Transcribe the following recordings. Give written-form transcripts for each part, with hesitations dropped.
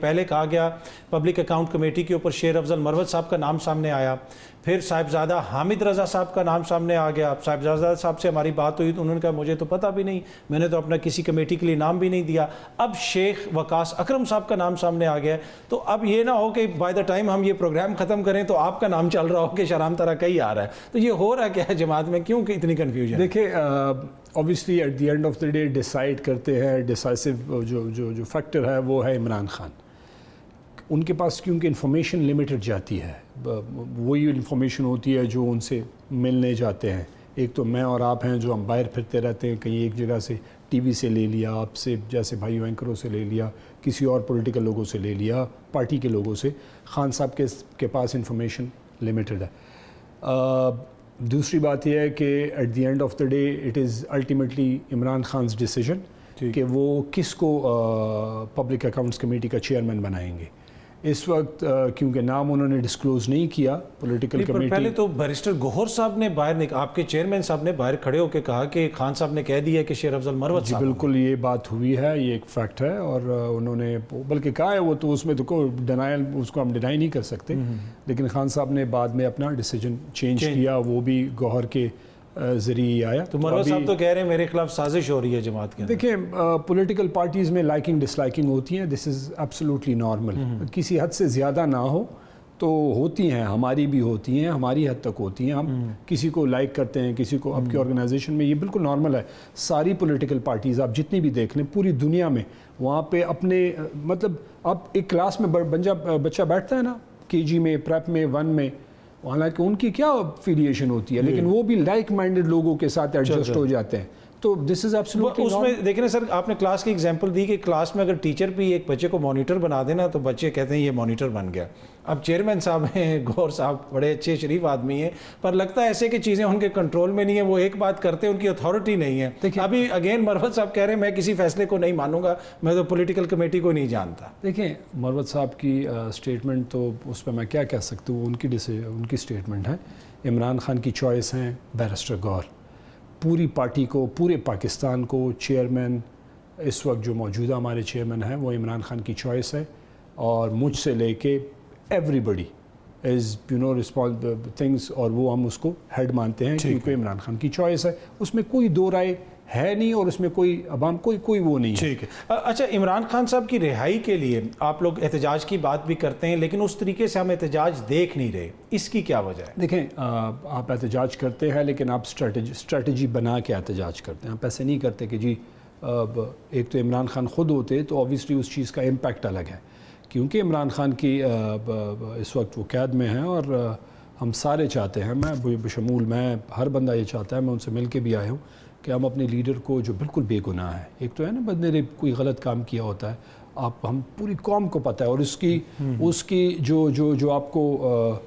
پہلے کہا گیا پبلک اکاؤنٹ کمیٹی کے اوپر شیر افضل مروت صاحب کا نام سامنے آیا، پھر صاحبزادہ حامد رضا صاحب کا نام سامنے آ گیا. صاحبزادہ صاحب سے ہماری بات ہوئی تو انہوں نے کہا مجھے تو پتہ بھی نہیں، میں نے تو اپنا کسی کمیٹی کے لیے نام بھی نہیں دیا. اب شیخ وقاص اکرم صاحب کا نام سامنے آ گیا. تو اب یہ نہ ہو کہ بائی دا ٹائم ہم یہ پروگرام ختم کریں تو آپ کا نام چل رہا ہو کہ شرام طرح کہیں آ رہا ہے. تو یہ ہو رہا کیا ہے جماعت میں، کیوں کہ اتنی کنفیوژن؟ دیکھیں obviously at the end of the day decide کرتے ہیں، ڈیسائسو جو فیکٹر ہے وہ ہے عمران خان. ان کے پاس کیونکہ انفارمیشن لمیٹڈ جاتی ہے، وہی انفارمیشن ہوتی ہے جو ان سے ملنے جاتے ہیں. ایک تو میں اور آپ ہیں جو ہم باہر پھرتے رہتے ہیں، کہیں ایک جگہ سے ٹی وی سے لے لیا، آپ سے جیسے بھائیو اینکروں سے لے لیا، کسی اور پولیٹیکل لوگوں سے لے لیا، پارٹی کے لوگوں سے. خان صاحب کے پاس انفارمیشن لمیٹڈ ہے. دوسری بات یہ ہے کہ at the end of the day it is ultimately Imran Khan's decision کہ وہ کس کو پبلک اکاؤنٹس کمیٹی کا چیئرمین بنائیں گے. اس وقت کیونکہ نام انہوں نے ڈسکلوز نہیں کیا پولیٹیکل کمیٹی. پہلے تو بیرسٹر گوہر صاحب نے باہر، آپ کے چیئرمین صاحب نے باہر کھڑے ہو کے کہا کہ خان صاحب نے کہہ دیا کہ شیر افضل مروت صاحب. جی بالکل یہ بات ہوئی ہے، یہ ایک فیکٹ ہے، اور انہوں نے بلکہ کہا ہے وہ تو اس میں تو کوئی ڈینائل، اس کو ہم ڈینائی نہیں کر سکتے. لیکن خان صاحب نے بعد میں اپنا ڈیسیجن چینج کیا، وہ بھی گوہر کے ذریعے آیا. تو مروت صاحب تو کہہ رہے ہیں میرے خلاف سازش ہو رہی ہے جماعت کے. دیکھیں پولیٹیکل پارٹیز میں لائکنگ ڈس لائکنگ ہوتی ہیں، دس از ایبسولوٹلی نارمل. کسی حد سے زیادہ نہ ہو تو ہوتی ہیں، ہماری بھی ہوتی ہیں، ہماری حد تک ہوتی ہیں. ہم کسی کو لائک کرتے ہیں، کسی کو. آپ کی آرگنائزیشن میں یہ بالکل نارمل ہے. ساری پولیٹیکل پارٹیز آپ جتنی بھی دیکھ لیں پوری دنیا میں، وہاں پہ اپنے مطلب آپ ایک کلاس میں بچہ بیٹھتا ہے نا، کے جی میں، پریپ میں، 1 میں، حالانکہ ان کی کیا فیلیشن ہوتی ہے، لیکن وہ بھی لائک مائنڈڈ لوگوں کے ساتھ ایڈجسٹ ہو جاتے ہیں. تو دس از ایبسولوٹلی اس میں دیکھیں نا سر، آپ نے کلاس کی ایگزامپل دی کہ کلاس میں اگر ٹیچر بھی ایک بچے کو مانیٹر بنا دینا تو بچے کہتے ہیں یہ مانیٹر بن گیا. اب چیئرمین صاحب ہیں، گوہر صاحب بڑے اچھے شریف آدمی ہیں، پر لگتا ہے ایسے کہ چیزیں ان کے کنٹرول میں نہیں ہیں، وہ ایک بات کرتے ہیں، ان کی اتھارٹی نہیں ہے. ابھی اگین مروت صاحب کہہ رہے ہیں میں کسی فیصلے کو نہیں مانوں گا، میں تو پولیٹیکل کمیٹی کو نہیں جانتا. دیکھیں مروت صاحب کی اسٹیٹمنٹ تو اس پہ میں کیا کہہ سکتا ہوں، ان کی اسٹیٹمنٹ ہے. عمران خان کی چوائس ہیں بیرسٹر گوہر. پوری پارٹی کو، پورے پاکستان کو چیئرمین اس وقت جو موجودہ ہمارے چیئرمین ہیں وہ عمران خان کی چوائس ہے، اور مجھ سے لے کے everybody is responsible things, اور وہ ہم اس کو ہیڈ مانتے ہیں کیونکہ عمران خان کی چوائس ہے. اس میں کوئی دو رائے ہے نہیں، اور اس میں کوئی عوام کوئی وہ نہیں ہے. ٹھیک ہے. اچھا، عمران خان صاحب کی رہائی کے لیے آپ لوگ احتجاج کی بات بھی کرتے ہیں، لیکن اس طریقے سے ہم احتجاج دیکھ نہیں رہے، اس کی کیا وجہ ہے؟ دیکھیں آپ احتجاج کرتے ہیں، لیکن آپ اسٹریٹجی بنا کے احتجاج کرتے ہیں. آپ ایسے نہیں کرتے کہ جی ایک تو عمران خان خود ہوتے تو آبویسلی اس چیز کا امپیکٹ الگ ہے. کیونکہ عمران خان کی اس وقت وہ قید میں ہیں، اور ہم سارے چاہتے ہیں، میں بشمول میں، ہر بندہ یہ چاہتا ہے، میں ان سے مل کے بھی آیا ہوں کہ ہم اپنے لیڈر کو جو بالکل بے گناہ ہے، ایک تو ہے نا بندے نے کوئی غلط کام کیا ہوتا ہے، ہم پوری قوم کو پتہ ہے، اور اس کی جو آپ کو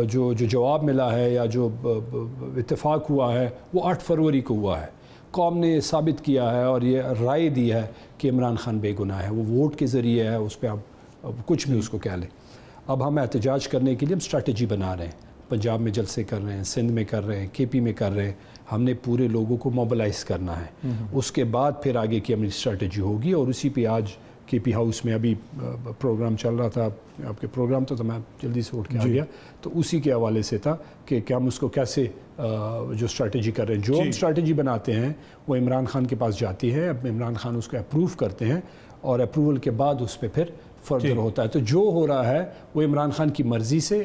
جو جواب ملا ہے یا جو اتفاق ہوا ہے وہ 8 فروری کو ہوا ہے. قوم نے ثابت کیا ہے اور یہ رائے دی ہے کہ عمران خان بے گناہ ہے. وہ ووٹ کے ذریعے ہے، اس پہ آپ کچھ بھی اس کو کہہ لیں. اب ہم احتجاج کرنے کے لیے ہم اسٹریٹجی بنا رہے ہیں. پنجاب میں جلسے کر رہے ہیں، سندھ میں کر رہے ہیں، کے پی میں کر رہے ہیں. ہم نے پورے لوگوں کو موبلائز کرنا ہے. اس کے بعد پھر آگے کی ہماری اسٹریٹجی ہوگی، اور اسی پہ آج کے پی ہاؤس میں ابھی پروگرام چل رہا تھا. آپ کے پروگرام تو میں جلدی سے اٹھ کے آ گیا، تو اسی کے حوالے سے تھا کہ ہم اس کو کیسے جو اسٹریٹجی کر رہے ہیں. جو ہم اسٹریٹجی بناتے ہیں وہ عمران خان کے پاس جاتی ہے. اب عمران خان اس کو اپروو کرتے ہیں، اور اپروول کے بعد اس پہ پھر فردر ہوتا ہے. تو جو ہو رہا ہے وہ عمران خان کی مرضی سے،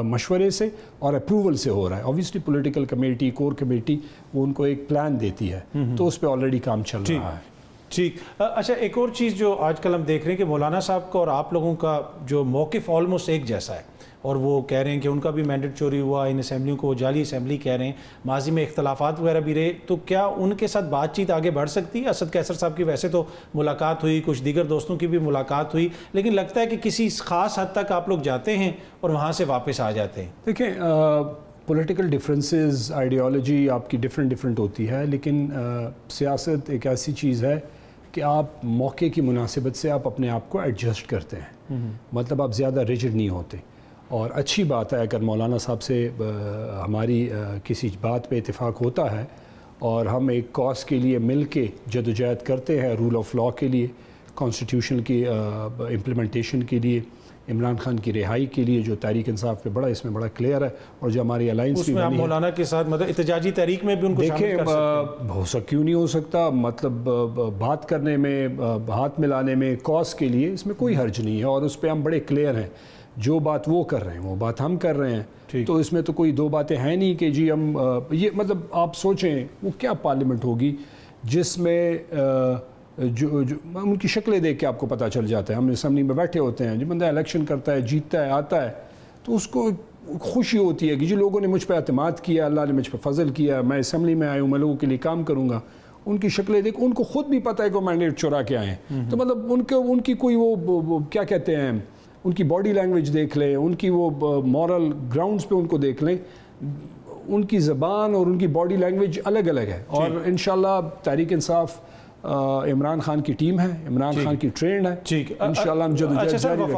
مشورے سے اور اپروول سے ہو رہا ہے. Obviously political committee, core committee, وہ ان کو ایک پلان دیتی ہے، تو اس پہ آلریڈی کام چل رہا ہے. ٹھیک. اچھا، ایک اور چیز جو آج کل ہم دیکھ رہے ہیں کہ مولانا صاحب کا اور آپ لوگوں کا جو موقف آلموسٹ ایک جیسا ہے، اور وہ کہہ رہے ہیں کہ ان کا بھی مینڈیٹ چوری ہوا، ان اسمبلیوں کو جعلی اسمبلی کہہ رہے ہیں، ماضی میں اختلافات وغیرہ بھی رہے. تو کیا ان کے ساتھ بات چیت آگے بڑھ سکتی ہے؟ اسد کیسر صاحب کی ویسے تو ملاقات ہوئی، کچھ دیگر دوستوں کی بھی ملاقات ہوئی، لیکن لگتا ہے کہ کسی خاص حد تک آپ لوگ جاتے ہیں اور وہاں سے واپس آ جاتے ہیں. دیکھیں پولیٹیکل ڈفرینسز، آئیڈیالوجی آپ کی ڈفرینٹ ہوتی ہے، لیکن سیاست ایک ایسی چیز ہے کہ آپ موقع کی مناسبت سے آپ اپنے آپ کو ایڈجسٹ کرتے ہیں. مطلب آپ زیادہ ریجڈ نہیں ہوتے. اور اچھی بات ہے اگر مولانا صاحب سے ہماری کسی بات پہ اتفاق ہوتا ہے، اور ہم ایک کاز کے لیے مل کے جدوجہد کرتے ہیں، رول آف لاء کے لیے، کانسٹیٹیوشن کی امپلیمنٹیشن کے لیے، عمران خان کی رہائی کے لیے جو تحریک انصاف پہ اس میں بڑا کلیئر ہے، اور جو ہماری الائنس اس بھی میں آپ بنی ہے، مولانا کے ساتھ مطلب احتجاجی تحریک میں بھی ان کو شامل دیکھیں کر سکتے ہیں؟ کیوں نہیں ہو سکتا، مطلب بات کرنے میں، ہاتھ ملانے میں، کاز کے لیے اس میں کوئی حرج نہیں ہے، اور اس پہ ہم بڑے کلیئر ہیں، جو بات وہ کر رہے ہیں وہ بات ہم کر رہے ہیں، تو اس میں تو کوئی دو باتیں ہیں نہیں کہ جی ہم یہ مطلب آپ سوچیں وہ کیا پارلیمنٹ ہوگی جس میں جو ان کی شکلیں دیکھ کے آپ کو پتہ چل جاتا ہے، ہم اسمبلی میں بیٹھے ہوتے ہیں، جو بندہ الیکشن کرتا ہے، جیتتا ہے، آتا ہے، تو اس کو خوشی ہوتی ہے کہ جی لوگوں نے مجھ پہ اعتماد کیا، اللہ نے مجھ پہ فضل کیا، میں اسمبلی میں آیا ہوں، میں لوگوں کے لیے کام کروں گا۔ ان کی شکلیں دیکھ، ان کو خود بھی پتہ ہے کہ وہ مینڈیٹ چرا کے آئے ہیں، تو مطلب ان کی کوئی وہ کیا کہتے ہیں، ان کی باڈی لینگویج دیکھ لیں، ان کی وہ مورل گراؤنڈز پہ ان کو دیکھ لیں، ان کی زبان اور ان کی باڈی لینگویج الگ الگ ہے، اور انشاءاللہ تحریک انصاف عمران خان کی ٹیم ہے، عمران خان کی ٹرینڈ ہے، انشاءاللہ ہم جدوجہد جاری رکھیں۔